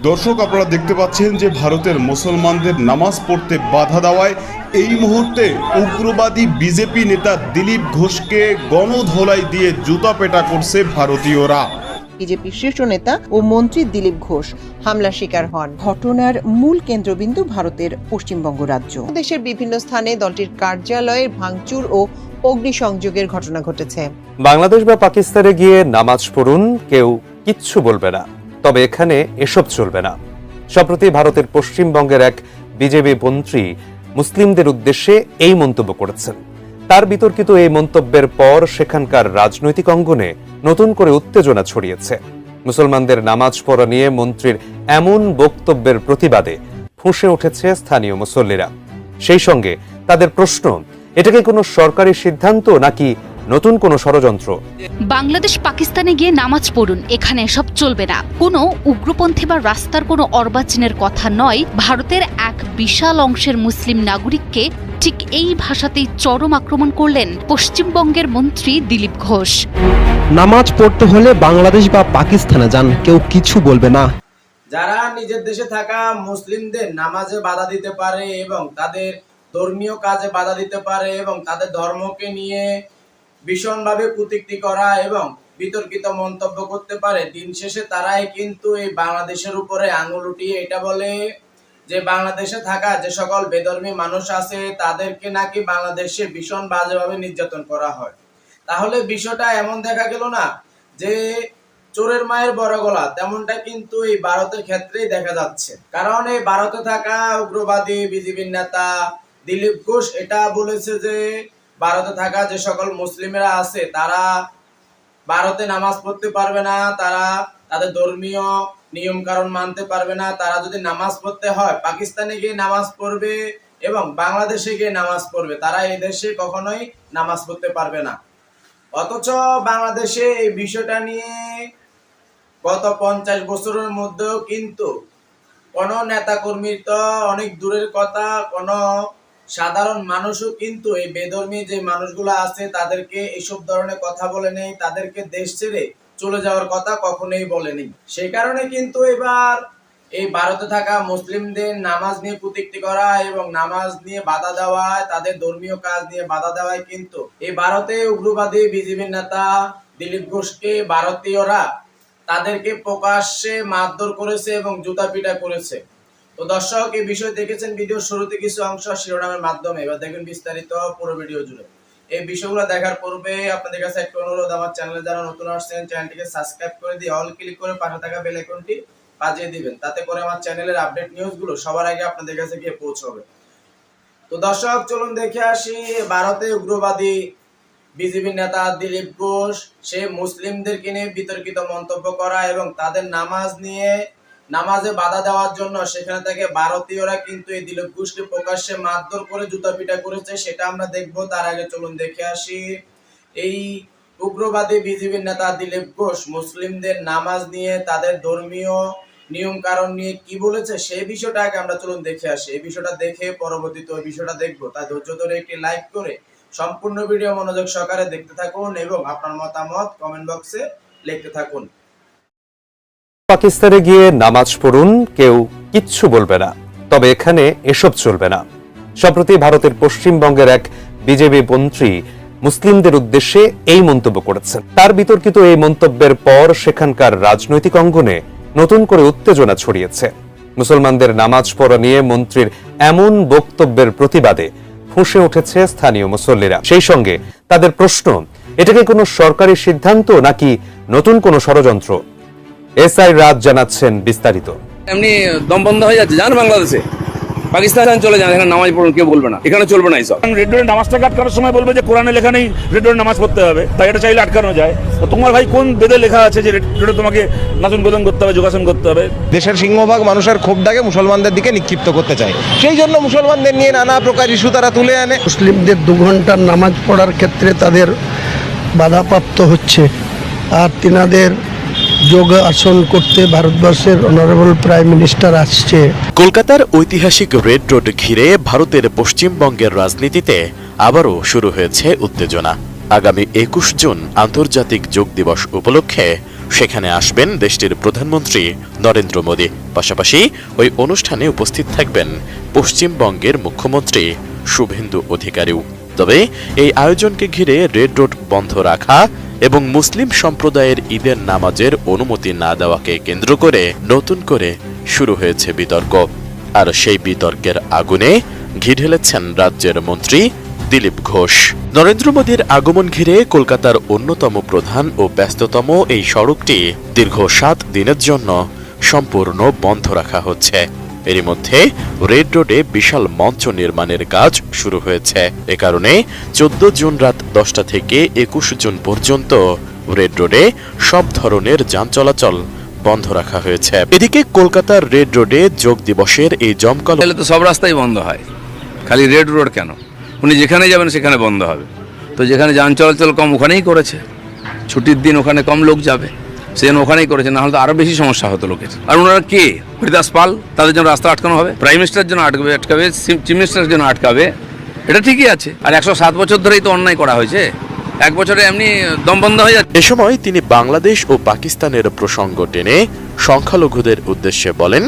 দর্শক, আপনারা দেখতে পাচ্ছেন যে ভারতের মুসলমানদের নামাজ পড়তে বাধা দেওয়ায় এই মুহূর্তে উগ্রবাদী বিজেপি নেতা দিলীপ ঘোষকে গণধোলাই দিয়ে জুতা পেটা করছে ভারতীয়রা। বিজেপি শীর্ষ নেতা ও মন্ত্রী দিলীপ ঘোষ হামলার শিকার হন। ঘটনার মূল কেন্দ্রবিন্দু ভারতের পশ্চিমবঙ্গ রাজ্য। দেশের বিভিন্ন স্থানে দলটির কার্যালয়ের ভাঙচুর ও অগ্নিসংযোগের ঘটনা ঘটেছে। বাংলাদেশ বা পাকিস্তানে গিয়ে নামাজ পড়ুন, কেউ কিচ্ছু বলবে না, তবে এখানে এসব চলবে না। সম্প্রতি ভারতের পশ্চিমবঙ্গের এক বিজেপি মন্ত্রী মুসলিমদের উদ্দেশ্যে এই মন্তব্য করেছেন। তার বিতর্কিত এই মন্তব্যের পর সেখানকার রাজনৈতিক অঙ্গনে নতুন করে উত্তেজনা ছড়িয়েছে। মুসলমানদের নামাজ পড়া নিয়ে মন্ত্রীর এমন বক্তব্যের প্রতিবাদে ফুঁসে উঠেছে স্থানীয় মুসল্লিরা। সেই সঙ্গে তাদের প্রশ্ন, এটাকে কোনো সরকারি সিদ্ধান্ত নাকি নতুন কোনো ষড়যন্ত্র? বাংলাদেশ পাকিস্তানে গিয়ে নামাজ পড়ুন, এখানে এসব চলবে না। কোনো উগ্রপন্থী বা রাস্তার কোনো অর্বাচীনের কথা নয়। ভারতের এক বিশাল অংশের মুসলিম নাগরিককে ঠিক এই ভাষাতেই চরম আক্রমণ করলেন পশ্চিমবঙ্গের মন্ত্রী দিলীপ ঘোষ। নামাজ পড়তে হলে বাংলাদেশ বা পাকিস্তানে যান, কেউ কিছু বলবে না। যারা নিজের দেশে থাকা মুসলিমদের নামাজে বাধা দিতে পারে এবং তাদের ধর্মীয় কাজে বাধা দিতে পারে এবং তাদের ধর্মকে নিয়ে ভীষণভাবে কটূক্তি করা এবং বিতর্কিত মন্তব্য করতে পারে, দিন শেষে তারাই কিন্তু এই বাংলাদেশের উপরে আঙুল উঠিয়ে এটা বলে যে বাংলাদেশে থাকা যে সকল বেধর্মী মানুষ আছে তাদেরকে নাকি বাংলাদেশে ভীষণ বাজেভাবে নির্যাতন করা হয়। তাহলে বিষয়টা এমন দেখা গেল না যে চোরের মায়ের বড় গলা, তেমনটা কিন্তু এই ভারতের ক্ষেত্রেই দেখা যাচ্ছে। কারণ এই ভারতে থাকা উগ্রবাদী বিজেপির নেতা দিলীপ ঘোষ এটা বলেছে যে ভারতে থাকা যে সকল মুসলিমেরা আছে তারা ভারতে নামাজ পড়তে পারবে না, তারা তাদের ধর্মীয় নিয়ম কারণ মানতে পারবে না। তারা যদি নামাজ পড়তে হয় পাকিস্তানে গিয়ে নামাজ পড়বে এবং বাংলাদেশে গিয়ে নামাজ পড়বে, তারা এই দেশে কখনোই নামাজ পড়তে পারবে না। অথচ বাংলাদেশে এই বিষয়টা নিয়ে গত 50 বছরের মধ্যেও কিন্তু কোনো নেতাকর্মীর তো অনেক দূরের কথা, কোনো সাধারণ মানুষও কিন্তু এই বেধর্মী যে মানুষগুলো আছে তাদেরকে এইসব ধরনের কথা বলে নেই, তাদেরকে দেশ ছেড়ে চলে যাওয়ার কথা কখনোই বলেনি। সেই কারণে কিন্তু এবার এই ভারতে থাকা মুসলিমদের নামাজ নিয়ে কটূক্তি করা এবং নামাজ নিয়ে বাধা দেওয়ায়, তাদের ধর্মীয় কাজ নিয়ে বাধা দেওয়ায় কিন্তু এই ভারতে উগ্রবাদী বিজেপির নেতা দিলীপ ঘোষকে ভারতীয়রা তাদেরকে প্রকাশ্যে মারধর করেছে এবং জুতা পিটা করেছে। তো দর্শক, এই বিষয় দেখেছেন ভিডিওর শুরুতে কিছু অংশ শিরোনামের মাধ্যমে, এবার দেখবেন বিস্তারিত পুরো ভিডিও জুড়ে। এই বিষয়গুলো দেখার পূর্বে আপনাদের কাছে একটা অনুরোধ, আমার চ্যানেলে যারা নতুন আসছেন চ্যানেলটিকে সাবস্ক্রাইব করে দিয়ে অল ক্লিক করে পাশে থাকা বেল আইকনটি বাজিয়ে দিবেন, তাতে করে আমার চ্যানেলের আপডেট নিউজগুলো সবার আগে আপনাদের কাছে গিয়ে পৌঁছবে। তো দর্শক, চলুন দেখে আসি ভারতে উগ্রবাদী বিজেপি নেতা দিলীপ ঘোষ সে মুসলিমদেরকে নিয়ে বিতর্কিত মন্তব্য করা এবং তাদের নামাজে বাধা দেওয়ার জন্য সেখানে থেকে ভারতীয়রা কিন্তু এই দিলীপ ঘোষকে প্রকাশ্যে মারধর করে জুতা পিটা করেছে, সেটা আমরা দেখব। তার আগে চলুন দেখে আসি এই উগ্রবাদী বিজেপির নেতা দিলীপ ঘোষ মুসলিমদের নামাজ নিয়ে, তাদের ধর্মীয় নিয়ম কারণ নিয়ে কি বলেছে সেই বিষয়টা আগে আমরা চলুন দেখে আসি। এই বিষয়টা দেখে পরবর্তীতে ওই বিষয়টা দেখবো, তাই ধৈর্য ধরে একটি লাইক করে সম্পূর্ণ ভিডিও মনোযোগ সহকারে দেখতে থাকুন এবং আপনার মতামত কমেন্ট বক্সে লিখতে থাকুন। পাকিস্তানে গিয়ে নামাজ পড়ুন, কেউ কিচ্ছু বলবে না, তবে এখানে এসব চলবে না। সম্প্রতি ভারতের পশ্চিমবঙ্গের এক বিজেপি মন্ত্রী মুসলিমদের উদ্দেশ্যে এই মন্তব্য করেছেন। তার বিতর্কিত এই মন্তব্যের পর সেখানকার রাজনৈতিক অঙ্গনে নতুন করে উত্তেজনা ছড়িয়েছে। মুসলমানদের নামাজ পড়া নিয়ে মন্ত্রীর এমন বক্তব্যের প্রতিবাদে ফুঁসে উঠেছে স্থানীয় মুসল্লিরা। সেই সঙ্গে তাদের প্রশ্ন, এটাকে কোনো সরকারি সিদ্ধান্ত নাকি নতুন কোনো ষড়যন্ত্র? এসআই রাজ জানাচ্ছেন বিস্তারিত। এমনি দম বন্ধ হয়ে যাচ্ছে, জান বাংলাদেশে পাকিস্তান চলে যান, এখানে নামাজ পড়ুন, কেউ বলবে না, এখানে চলবে না এইসব। রেড ডোরে নামাজটাকে আটকানোর সময় বলবে যে কোরআনে লেখা নেই রেড ডোরে নামাজ পড়তে হবে, তাই এটা চাইলে আটকানো যায়। তো তোমার ভাই কোন বেদে লেখা আছে যে রেড ডোরে তোমাকে নাচন গোদন করতে হবে, যোগাসন করতে হবে? দেশের সিংহভাগ মানুষের ক্ষোভটাকে মুসলমানদের দিকে নিক্ষিপ্ত করতে চায়, সেই জন্য মুসলমানদের নিয়ে নানা প্রকার ইস্যু তারা তুলে আনে। মুসলিমদের 2 ঘন্টার নামাজ পড়ার ক্ষেত্রে তাদের বাধাপ্রাপ্ত হচ্ছে, আর তিনাদের যোগ আসন করতে ভারতবর্ষের অনারেবল প্রাইম মিনিস্টার আসছে। কলকাতার ঐতিহাসিক রেড রোড ঘিরে ভারতের পশ্চিমবঙ্গের রাজনীতিতে আবারও শুরু হয়েছে উত্তেজনা। আগামী 21 জুন আন্তর্জাতিক যোগ দিবস উপলক্ষে সেখানে আসবেন দেশটির প্রধানমন্ত্রী নরেন্দ্র মোদী। পাশাপাশি ওই অনুষ্ঠানে উপস্থিত থাকবেন পশ্চিমবঙ্গের মুখ্যমন্ত্রী শুভেন্দু অধিকারীও। তবে এই আয়োজনকে ঘিরে রেড রোড বন্ধ রাখা এবং মুসলিম সম্প্রদায়ের ঈদের নামাজের অনুমতি না দেওয়াকে কেন্দ্র করে নতুন করে শুরু হয়েছে বিতর্ক। আর সেই বিতর্কের আগুনে ঘি ঢেলেছেন রাজ্যের মন্ত্রী দিলীপ ঘোষ। নরেন্দ্র মোদীর আগমন ঘিরে কলকাতার অন্যতম প্রধান ও ব্যস্ততম এই সড়কটি দীর্ঘ 7 দিনের জন্য সম্পূর্ণ বন্ধ রাখা হচ্ছে। এরই মধ্যে রেড রোডে বিশাল মঞ্চ নির্মাণের কাজ শুরু হয়েছে। এ কারণে 14 জুন রাত 10টা থেকে 21 জুন পর্যন্ত রেড রোডে সব ধরনের যান চলাচল বন্ধ রাখা হয়েছে। এদিকে কলকাতার রেড রোডে যোগ দিবসের এই জমকালো তাহলে তো সব রাস্তাই বন্ধ হয়, খালি রেড রোড কেন? উনি যেখানে যাবেন সেখানে বন্ধ হবে। তো যেখানে যান চলাচল কম ওখানেই করেছে, ছুটির দিন ওখানে কম লোক যাবে, সেজন্য ওখানেই করেছে, না হলে তো আরো বেশি সমস্যা হতো লোকের। আর ওনারা কে? হরিদাস পাল, তাদের জন্য রাস্তা আটকানো হবে? প্রাইম মিনিস্টারের জন্য আটকাবে, চিফ মিনিস্টারের জন্য আটকাবে, এটা ঠিকই আছে। আর 107 বছর ধরেই তো অন্যায় করা হয়েছে, 1 বছরে এমনি দম বন্ধ হয়ে যাচ্ছে। এ সময় তিনি বাংলাদেশ ও পাকিস্তানের প্রসঙ্গ টেনে সংখ্যালঘুদের উদ্দেশ্যে বলেন,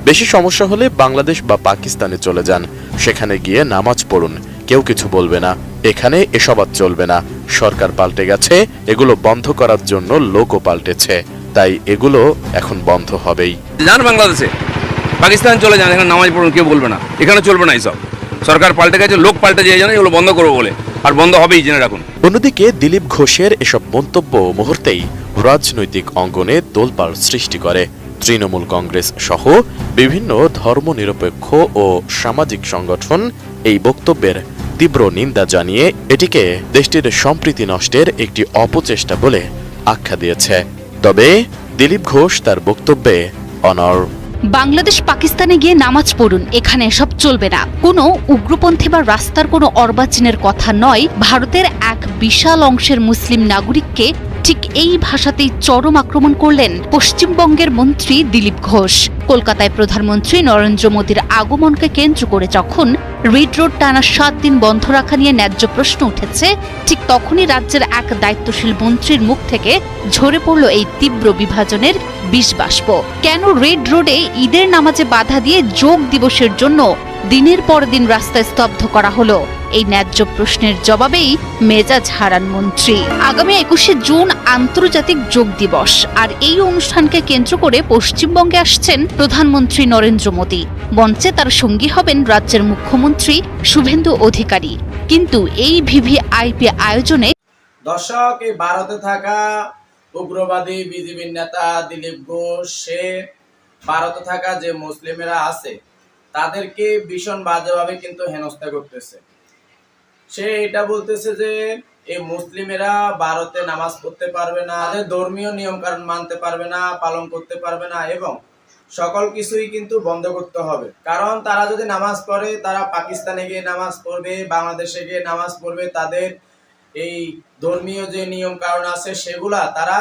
বেশি সমস্যা হলে বাংলাদেশ বা পাকিস্তানে চলে যান, সেখানে গিয়ে নামাজ পড়ুন, কেউ কিছু বলবে না। এখানে এসব আর চলবে না। সরকার পাল্টে গেছে, এগুলো বন্ধ করার জন্য লোকও পাল্টেছে, তাই এগুলো এখন বন্ধ হবেই। যান বাংলাদেশে, পাকিস্তান চলে যান, এখানে নামাজ পড়ুন, কেউ বলবে না। এখানে চলবে না এইসব, সরকার পাল্টে গেছে, লোক পাল্টে যায়, জানে এগুলো বন্ধ করবো বলে, আর বন্ধ হবেই, জেনে রাখুন। অন্যদিকে দিলীপ ঘোষের এসব মন্তব্য মুহূর্তেই রাজনৈতিক অঙ্গনে তোলপাড় সৃষ্টি করে। তৃণমূল কংগ্রেস সহ বিভিন্ন ধর্মনিরপেক্ষ ও সামাজিক সংগঠন এই বক্তব্যের তীব্র নিন্দা জানিয়ে এটিকে দেশটির সম্প্রীতি নষ্টের একটি অপচেষ্টা বলে আখ্যা দিয়েছে। তবে দিলীপ ঘোষ তার বক্তব্যে অনড়। বাংলাদেশ পাকিস্তানে গিয়ে নামাজ পড়ুন, এখানে এসব চলবে না। কোনো উগ্রপন্থী বা রাস্তার কোনো অর্বাচীনের কথা নয়। ভারতের এক বিশাল অংশের মুসলিম নাগরিককে ঠিক এই ভাষাতেই চরম আক্রমণ করলেন পশ্চিমবঙ্গের মন্ত্রী দিলীপ ঘোষ। কলকাতায় প্রধানমন্ত্রী নরেন্দ্র মোদীর আগমনকে কেন্দ্র করে যখন রেড রোড টানা 7 দিন বন্ধ রাখা নিয়ে ন্যায্য প্রশ্ন উঠেছে, ঠিক তখনই রাজ্যের এক দায়িত্বশীল মন্ত্রীর মুখ থেকে ঝরে পড়ল এই তীব্র বিভাজনের বিষবাষ্প। কেন রেড রোডে ঈদের নামাজে বাধা দিয়ে যোগ দিবসের জন্য দিনের পর দিন রাস্তায় স্তব্ধ করা হলো? এই ন্যায্য প্রশ্নের জবাবেই মেজাজ হারান মন্ত্রী। আগামী 21শে জুন আন্তর্জাতিক যোগ দিবস, আর এই অনুষ্ঠানকে কেন্দ্র করে পশ্চিমবঙ্গে আসছেন প্রধানমন্ত্রী নরেন্দ্র মোদী। মঞ্চে তার সঙ্গী হবেন রাজ্যের মুখ্যমন্ত্রী শুভেন্দু অধিকারী। কিন্তু এই ভিভিআইপি আয়োজনে দর্শক, এই ভারতে থাকা উগ্রবাদী বিজেপির নেতা দিলীপ ঘোষ, সে ভারতে থাকা যে মুসলিমেরা আছে তাদেরকে ভীষণ বাজেভাবে কিন্তু হেনস্থা করতেছে। সে এটা বলতেছে যে এই মুসলিমেরা ভারতে নামাজ পড়তে পারবে না, তাদের ধর্মীয় নিয়ম কানুন মানতে পারবে না, পালন করতে পারবে না, এবং সকল কিছুই কিন্তু বন্ধ করতে হবে। কারণ তারা যদি নামাজ পড়ে, তারা পাকিস্তানে গিয়ে নামাজ পড়বে, বাংলাদেশে গিয়ে নামাজ পড়বে, তাদের এই ধর্মীয় যে নিয়ম কানুন আছে সেগুলা তারা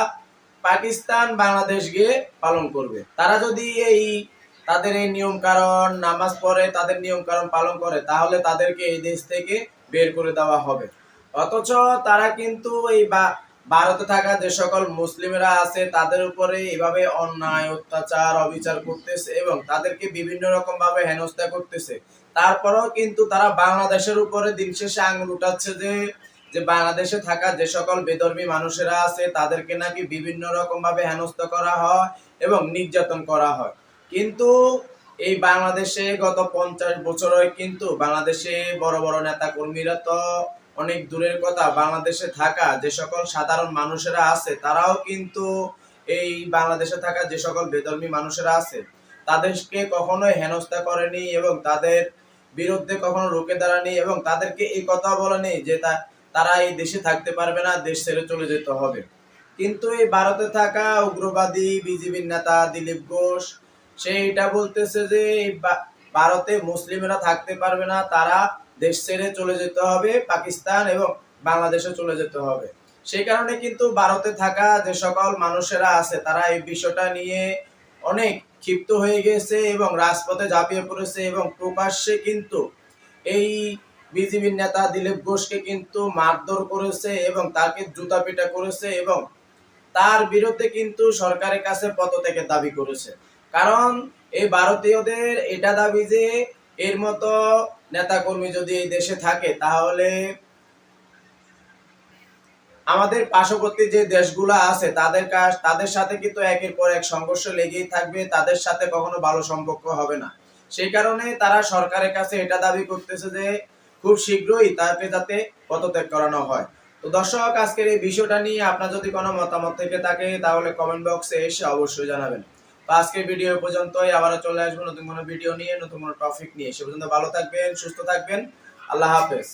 পাকিস্তান বাংলাদেশ গিয়ে পালন করবে। তারা যদি তাদের এই নিয়ম কানুন নামাজ পড়ে, তাদের নিয়ম কানুন পালন করে, তাহলে তাদেরকে এই দেশ থেকে বের করে দেওয়া হবে। অথচ তারা কিন্তু এই ভারতে থাকা যে সকল মুসলিমেরা আছে তাদের উপরে এভাবে অন্যায়, অত্যাচার, অবিচার করতেছে এবং তাদেরকে বিভিন্ন রকম ভাবে হেনস্থা করতেছে। তারপরেও কিন্তু তারা বাংলাদেশের উপরে দিন শেষে আঙুল উঠাচ্ছে যে বাংলাদেশে থাকা যে সকল বেধর্মী মানুষেরা আছে তাদেরকে নাকি বিভিন্ন রকম ভাবে হেনস্থা করা হয় এবং নির্যাতন করা হয়। কিন্তু এই বাংলাদেশে গত 50 বছরে কিন্তু বাংলাদেশে বড় বড় নেতা কর্মীরা তো অনেক দূরের কথা, বাংলাদেশে থাকা যে সকল সাধারণ মানুষেরা আছে তারাও কিন্তু এই বাংলাদেশে থাকা যে সকল বেধর্মী মানুষেরা আছে তাদেরকে কখনোই হেনস্থা করেনি এবং তাদের বিরুদ্ধে কখনো রুখে দাঁড়ায়নি এবং তাদেরকে এই কথা বলেনি যে তারা এই দেশে থাকতে পারবে না, দেশ ছেড়ে চলে যেতে হবে। কিন্তু এই ভারতে থাকা উগ্রবাদী বিজেপির নেতা দিলীপ ঘোষ, সে এটা বলতেছে যে ভারতে মুসলিমরা থাকতে পারবে না, তারা দেশ ছেড়ে চলে যেতে হবে, পাকিস্তান এবং বাংলাদেশে চলে যেতে হবে। সেই কারণে কিন্তু ভারতে থাকা যে সকল মানুষেরা আছে তারা এই বিষয়টা নিয়ে অনেক ক্ষিপ্ত হয়ে গেছে এবং রাজপথে ঝাঁপিয়ে পড়েছে এবং প্রকাশ্যে কিন্তু এই বিজেপির নেতা দিলীপ ঘোষকে কিন্তু মারধর করেছে এবং তাকে জুতা পিটা করেছে এবং তার বিরুদ্ধে কিন্তু সরকারের কাছে পদত্যাগের দাবি করেছে। কারণ এই ভারতীয়দের এটা দাবি যে এর মতো নেতাকর্মী যদি এই দেশে থাকে তাহলে আমাদের পার্শ্ববর্তী যে দেশগুলো আছে তাদের সাথে কিন্তু একের পর এক সংঘর্ষ লেগেই থাকবে, তাদের সাথে কখনো ভালো সম্পর্ক হবে না। সেই কারণে তারা সরকারের কাছে এটা দাবি করতেছে যে খুব শীঘ্রই তাকে যাতে পদত্যাগ করানো হয়। তো দর্শক, আজকের এই বিষয়টা নিয়ে আপনার যদি কোনো মতামত থেকে থাকে তাহলে কমেন্ট বক্সে এসে অবশ্যই জানাবেন। তো আজকের ভিডিও পর্যন্তই, আবারও চলে আসবো নতুন কোনো ভিডিও নিয়ে, নতুন কোনো টপিক নিয়ে। সে পর্যন্ত ভালো থাকবেন, সুস্থ থাকবেন। আল্লাহ হাফেজ।